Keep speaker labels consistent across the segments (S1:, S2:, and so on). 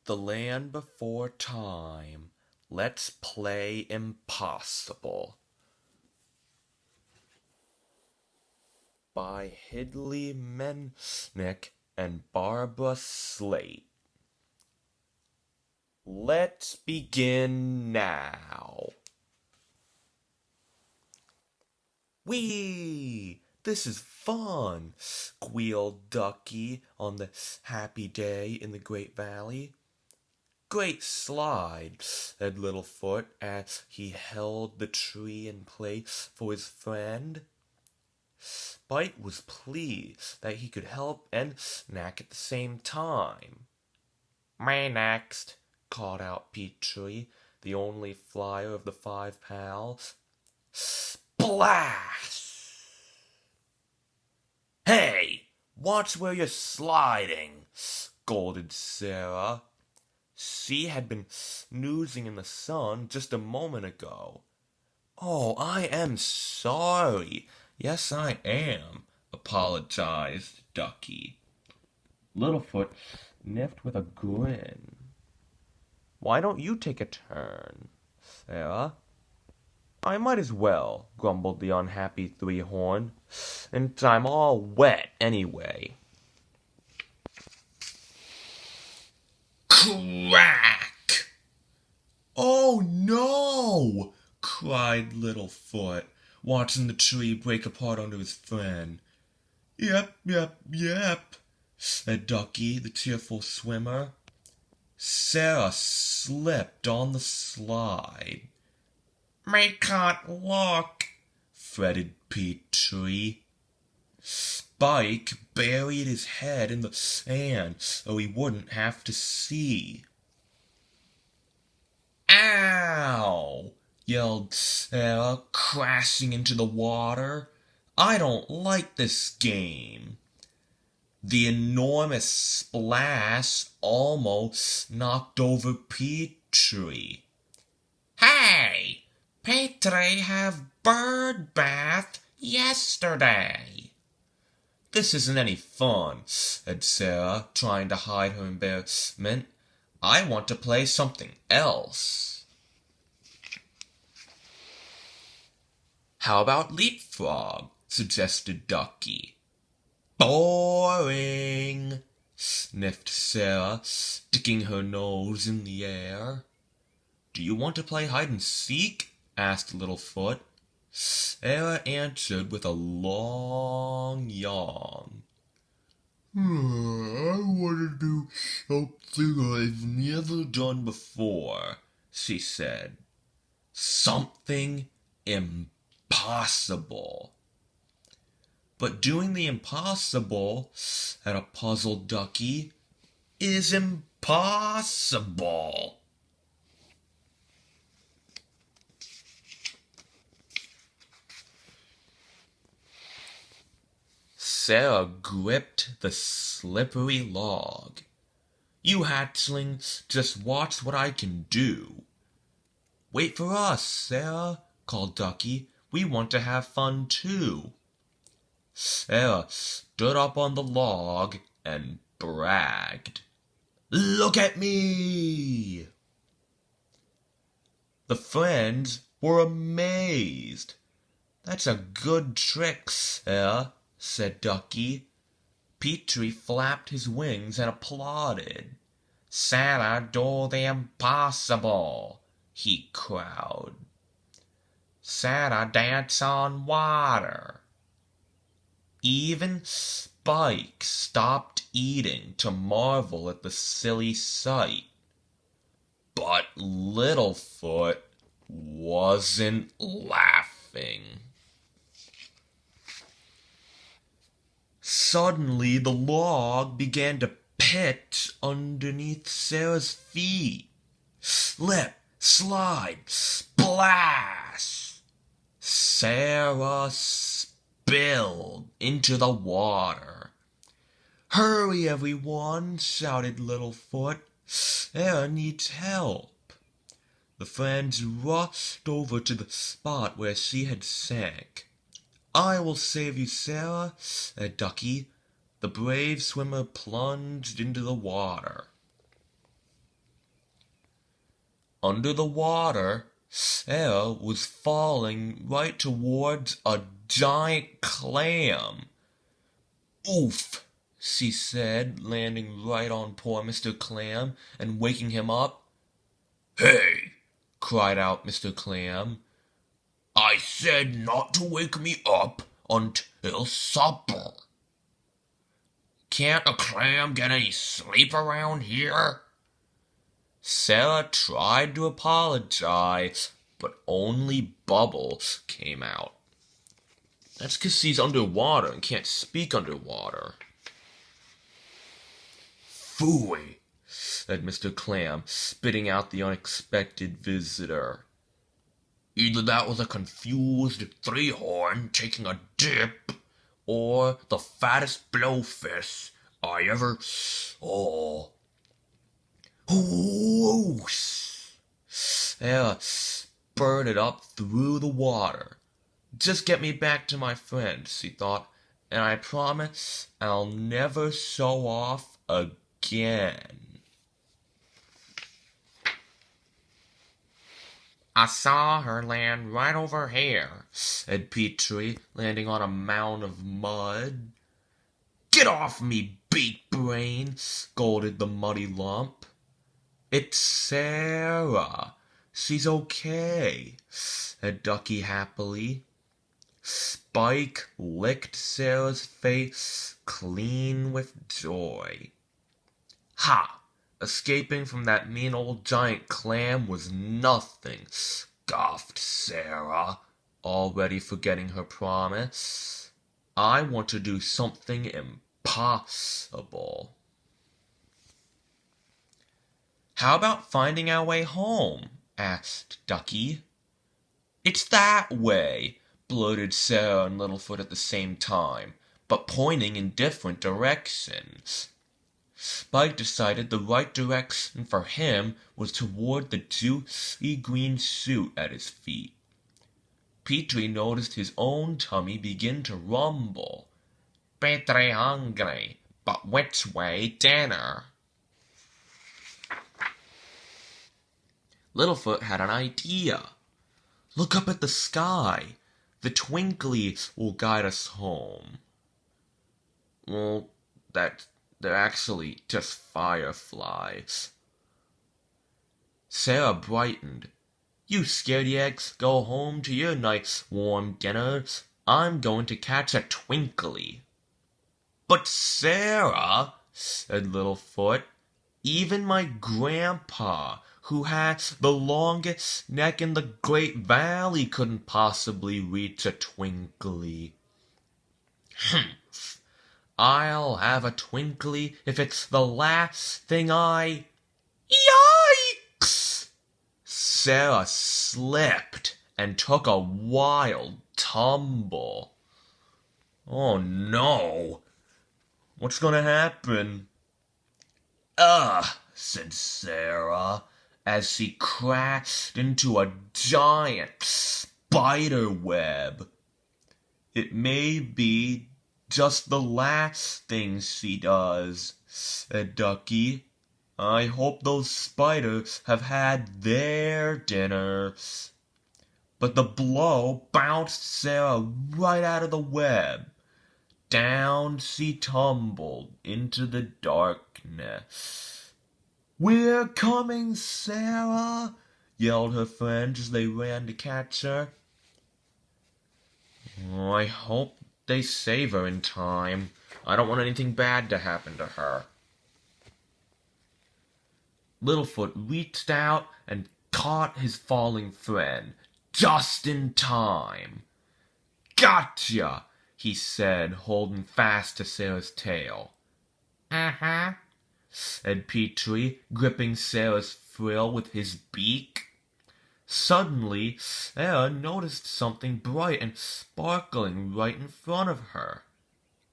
S1: The Land Before Time. Let's play Impossible. By Hidley Mennick and Barbara Slate. Let's begin now. Whee! This is fun, squealed Ducky on the happy day in the Great Valley. Great slide, said Littlefoot as he held the tree in place for his friend. Spike was pleased that he could help and snack at the same time. "Me next," called out Petrie, the only flyer of the 5 pals. Splash! "Hey, watch where you're sliding," scolded Sarah. She had been snoozing in the sun just a moment ago. "Oh, I am sorry. Yes, I am," apologized Ducky. Littlefoot sniffed with a grin. "Why don't you take a turn, Sarah?" "I might as well," grumbled the unhappy three-horn, "and I'm all wet anyway." Crack! "Oh no!" cried Littlefoot, watching the tree break apart under his friend. Yep, said Ducky, the cheerful swimmer. Sarah slipped on the slide. "Me can't look," fretted Petrie. Spike buried his head in the sand so he wouldn't have to see. "Ow!" yelled Sarah, crashing into the water. "I don't like this game." The enormous splash almost knocked over Petrie. "Hey! Petrie have bird bath yesterday." "This isn't any fun," said Sarah, trying to hide her embarrassment. "I want to play something else." "How about leapfrog?" suggested Ducky. "Boring," sniffed Sarah, sticking her nose in the air. "Do you want to play hide-and-seek?" asked Littlefoot. Sarah answered with a long yawn. "I want to do something I've never done before," she said. "Something impossible." "But doing the impossible," said a puzzled Ducky, "is impossible." Sarah gripped the slippery log. "You hatchlings, just watch what I can do." "Wait for us, Sarah," called Ducky. "We want to have fun too." Sarah stood up on the log and bragged. "Look at me!" The friends were amazed. "That's a good trick, Sarah," said Ducky. Petrie flapped his wings and applauded. "Sarah, do the impossible," he crowed. "Sarah, dance on water." Even Spike stopped eating to marvel at the silly sight. But Littlefoot wasn't laughing. Suddenly the log began to pitch underneath Sarah's feet. Slip, slide, splash! Sarah spilled into the water. "Hurry, everyone!" shouted Littlefoot. "Sarah needs help." The friends rushed over to the spot where she had sank. "I will save you, Sarah," said Ducky. The brave swimmer plunged into the water. Under the water, Sarah was falling right towards a giant clam. Oof, she said, landing right on poor Mr. Clam and waking him up. Hey, cried out Mr. Clam. I said not to wake me up until supper. Can't a clam get any sleep around here? Sarah tried to apologize, but only bubbles came out. That's because she's underwater and can't speak underwater. Phooey, said Mr. Clam, spitting out the unexpected visitor. Either that was a confused three-horn taking a dip, or the fattest blowfish I ever saw. Whoosh! Sarah spurted up through the water. Just get me back to my friends, she thought, and I promise I'll never show off again. I saw her land right over here, said Petrie, landing on a mound of mud. Get off me, beak brain, scolded the muddy lump. It's Sarah. She's okay, said Ducky happily. Spike licked Sarah's face clean with joy. Ha! Escaping from that mean old giant clam was nothing, scoffed Sarah, already forgetting her promise. I want to do something impossible. How about finding our way home? Asked Ducky. It's that way, blurted Sarah and Littlefoot at the same time, but pointing in different directions. Spike decided the right direction for him was toward the juicy green suit at his feet. Petrie noticed his own tummy begin to rumble. Petrie hungry, but which way dinner? Littlefoot had an idea. Look up at the sky. The twinklies will guide us home. Well, they're actually just fireflies. Sarah brightened. You scaredy eggs, go home to your nice warm dinners. I'm going to catch a twinkly. But Sarah, said Littlefoot, even my grandpa, who has the longest neck in the Great Valley, couldn't possibly reach a twinkly. Humph. I'll have a twinkly if it's the last thing I... Yikes! Sarah slipped and took a wild tumble. Oh no! What's gonna happen? Said Sarah, as she crashed into a giant spider web. It may be just the last thing she does, said Ducky. I hope those spiders have had their dinners. But the blow bounced Sarah right out of the web. Down she tumbled into the darkness. We're coming, Sarah, yelled her friends as they ran to catch her. Oh, I hope they save her in time. I don't want anything bad to happen to her. Littlefoot reached out and caught his falling friend, just in time. Gotcha, he said, holding fast to Sarah's tail. Uh-huh, said Petrie, gripping Sarah's frill with his beak. Suddenly, Sarah noticed something bright and sparkling right in front of her.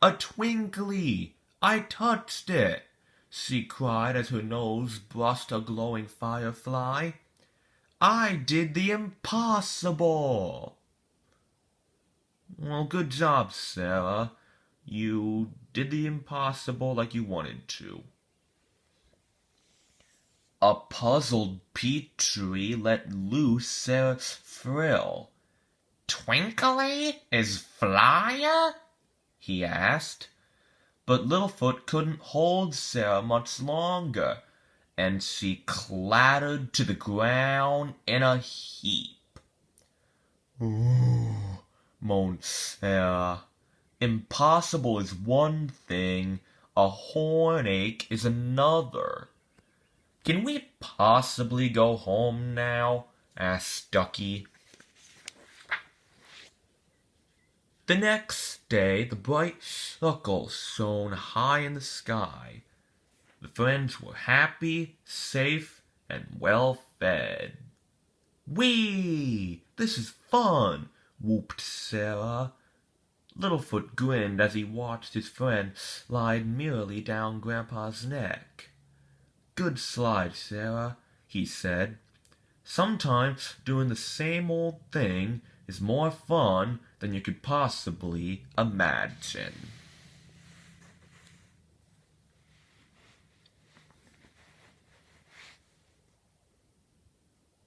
S1: A twinkly! I touched it! She cried as her nose brushed a glowing firefly. I did the impossible! Well, good job, Sarah. You did the impossible like you wanted to. A puzzled Petrie let loose Sarah's frill. "Twinkly is Flyer?" he asked. But Littlefoot couldn't hold Sarah much longer, and she clattered to the ground in a heap. "Ooh," moaned Sarah. "Impossible is one thing, a hornache is another." "Can we possibly go home now?" asked Ducky. The next day the bright circle shone high in the sky. The friends were happy, safe, and well fed. "Whee! This is fun!" whooped Sarah. Littlefoot grinned as he watched his friend slide merrily down Grandpa's neck. "Good slide, Sarah," he said. "Sometimes doing the same old thing is more fun than you could possibly imagine."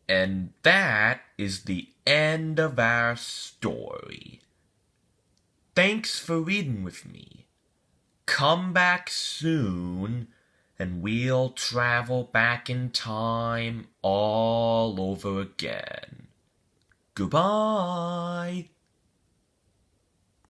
S1: And that is the end of our story. Thanks for reading with me. Come back soon, and we'll travel back in time all over again. Goodbye.